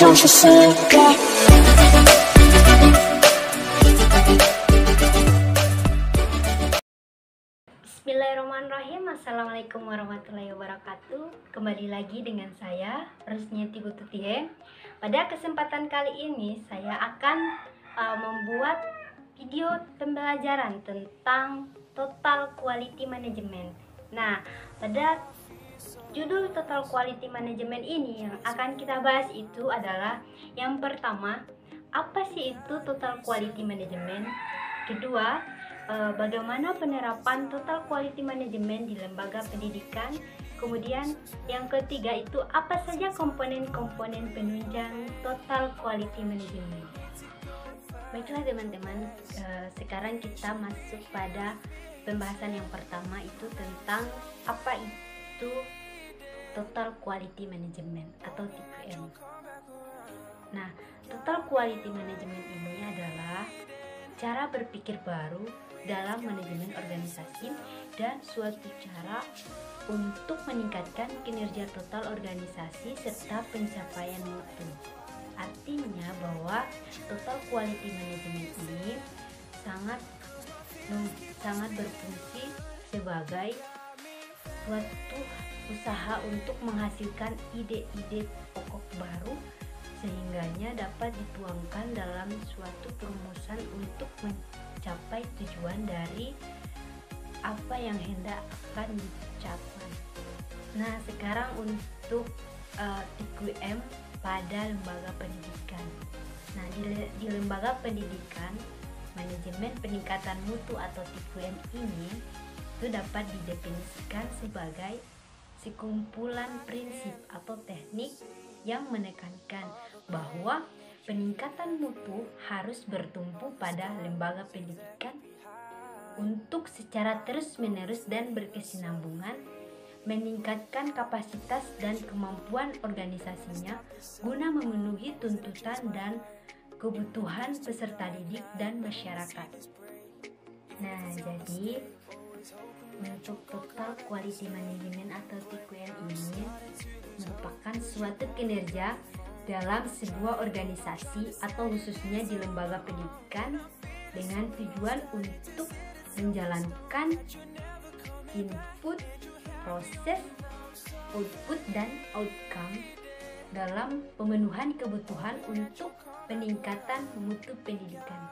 Can't you see that? Bismillahirrahmanirrahim. Assalamualaikum warahmatullahi wabarakatuh. Kembali lagi dengan saya Rusniati Bututie. Pada kesempatan kali ini saya akan membuat video pembelajaran tentang Total Quality Management. Nah, pada judul Total Quality Management ini yang akan kita bahas itu adalah yang pertama, apa sih itu Total Quality Management? Kedua, bagaimana penerapan Total Quality Management di lembaga pendidikan. Kemudian yang ketiga itu apa saja komponen-komponen penunjang Total Quality Management. Baiklah teman-teman, sekarang kita masuk pada pembahasan yang pertama, itu tentang apa itu Total Quality Management atau TQM. Nah, Total Quality Management ini adalah cara berpikir baru dalam manajemen organisasi dan suatu cara untuk meningkatkan kinerja total organisasi serta pencapaian mutu. Artinya bahwa Total Quality Management ini sangat berfungsi sebagai suatu usaha untuk menghasilkan ide-ide pokok baru sehingganya dapat dituangkan dalam suatu perumusan untuk mencapai tujuan dari apa yang hendak akan dicapai. Nah, sekarang untuk TQM pada lembaga pendidikan. Nah, di lembaga pendidikan, manajemen peningkatan mutu atau TQM ini itu dapat didefinisikan sebagai sekumpulan prinsip atau teknik yang menekankan bahwa peningkatan mutu harus bertumpu pada lembaga pendidikan untuk secara terus-menerus dan berkesinambungan meningkatkan kapasitas dan kemampuan organisasinya guna memenuhi tuntutan dan kebutuhan peserta didik dan masyarakat. Nah, jadi untuk Total Quality Management atau TQM ini merupakan suatu kinerja dalam sebuah organisasi atau khususnya di lembaga pendidikan dengan tujuan untuk menjalankan input, proses, output, dan outcome dalam pemenuhan kebutuhan untuk peningkatan mutu pendidikan.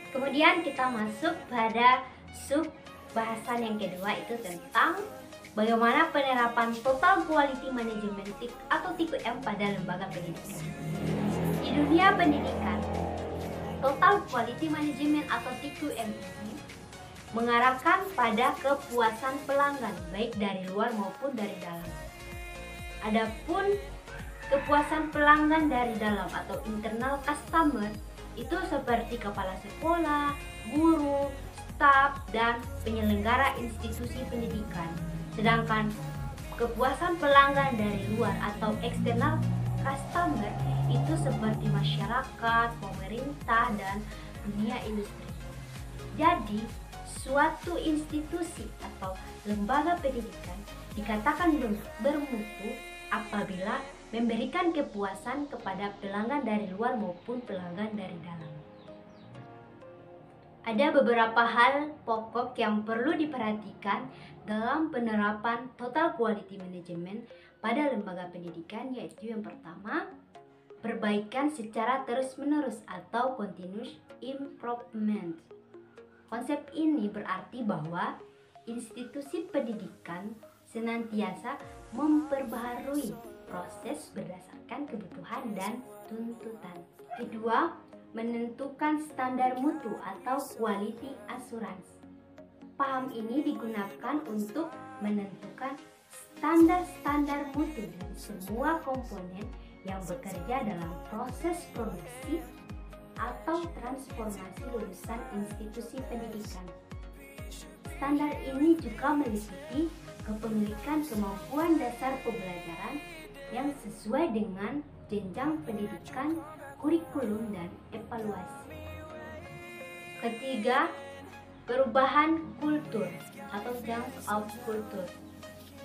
Kemudian kita masuk pada sub bahasan yang kedua, itu tentang bagaimana penerapan Total Quality Management atau TQM pada lembaga pendidikan. Di dunia pendidikan, Total Quality Management atau TQM ini mengarahkan pada kepuasan pelanggan baik dari luar maupun dari dalam. Adapun kepuasan pelanggan dari dalam atau internal customer itu seperti kepala sekolah, guru, staf, dan penyelenggara institusi pendidikan. Sedangkan kepuasan pelanggan dari luar atau eksternal customer itu seperti masyarakat, pemerintah, dan dunia industri. Jadi, suatu institusi atau lembaga pendidikan dikatakan bermutu apabila memberikan kepuasan kepada pelanggan dari luar maupun pelanggan dari dalam. Ada beberapa hal pokok yang perlu diperhatikan dalam penerapan Total Quality Management pada lembaga pendidikan, yaitu yang pertama, perbaikan secara terus-menerus atau continuous improvement. Konsep ini berarti bahwa institusi pendidikan senantiasa memperbaharui proses berdasarkan kebutuhan dan tuntutan. Kedua, menentukan standar mutu atau quality assurance. Paham ini digunakan untuk menentukan standar-standar mutu dari semua komponen yang bekerja dalam proses produksi atau transformasi lulusan institusi pendidikan. Standar ini juga meliputi kepemilikan kemampuan dasar pembelajaran yang sesuai dengan jenjang pendidikan, kurikulum, dan evaluasi. Ketiga, perubahan kultur atau change of culture.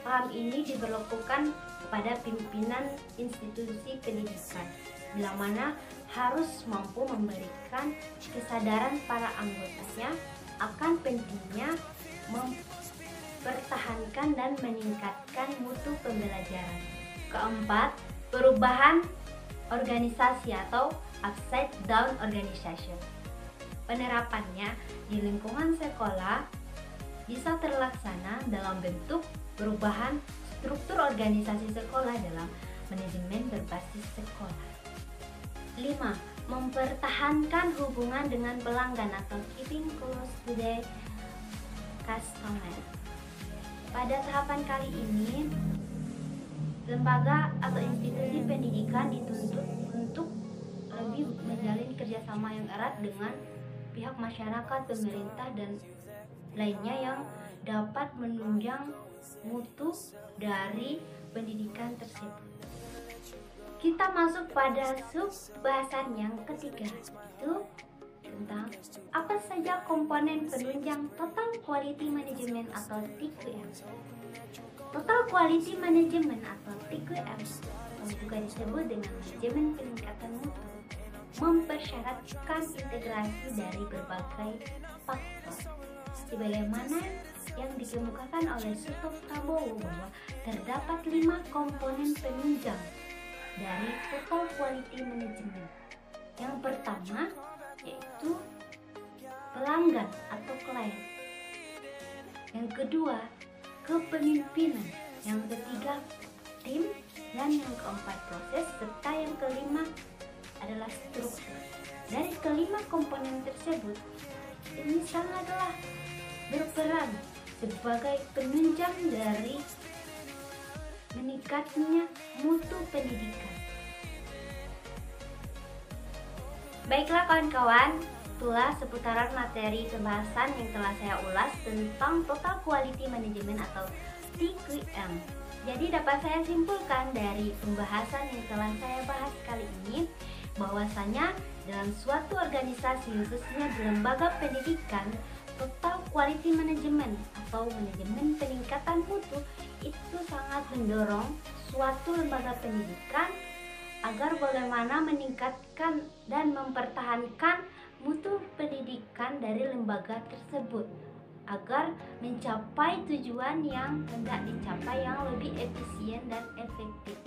paham ini diberlakukan kepada pimpinan institusi pendidikan, bila mana harus mampu memberikan kesadaran para anggotanya akan pentingnya mempertahankan dan meningkatkan mutu pembelajaran. Keempat, perubahan organisasi atau upside down organization. Penerapannya di lingkungan sekolah bisa terlaksana dalam bentuk perubahan struktur organisasi sekolah dalam manajemen berbasis sekolah. 5. Mempertahankan hubungan dengan pelanggan atau keeping close to the customer. Pada tahapan kali ini, lembaga atau institusi pendidikan dituntut untuk lebih menjalin kerjasama yang erat dengan pihak masyarakat, pemerintah, dan lainnya yang dapat menunjang mutu dari pendidikan tersebut. Kita masuk pada sub bahasan yang ketiga, itu tentang apa saja komponen penunjang Total Quality Management atau TQM. Total Quality Management atau TQM, yang juga disebut dengan manajemen peningkatan mutu, mempersyaratkan integrasi dari berbagai faktor, sebagaimana yang dikemukakan oleh Suto Prabowo bahwa terdapat 5 komponen penunjang dari Total Quality Management. Yang pertama yaitu pelanggan atau klien. Yang kedua, kepemimpinan. Yang ketiga, tim. Dan yang keempat, proses. Serta yang kelima adalah struktur. Dari kelima komponen tersebut, ini sangatlah berperan sebagai penunjang dari meningkatnya mutu pendidikan. Baiklah kawan-kawan, itulah seputaran materi pembahasan yang telah saya ulas tentang Total Quality Management atau TQM. Jadi dapat saya simpulkan dari pembahasan yang telah saya bahas kali ini, bahwasanya dalam suatu organisasi, khususnya di lembaga pendidikan, Total Quality Management atau manajemen peningkatan mutu itu sangat mendorong suatu lembaga pendidikan agar bagaimana meningkatkan dan mempertahankan mutu pendidikan dari lembaga tersebut agar mencapai tujuan yang hendak dicapai yang lebih efisien dan efektif.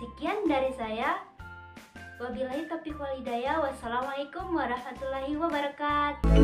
Sekian dari saya. Wabillahi taufiq wal hidayah. Wassalamualaikum warahmatullahi wabarakatuh.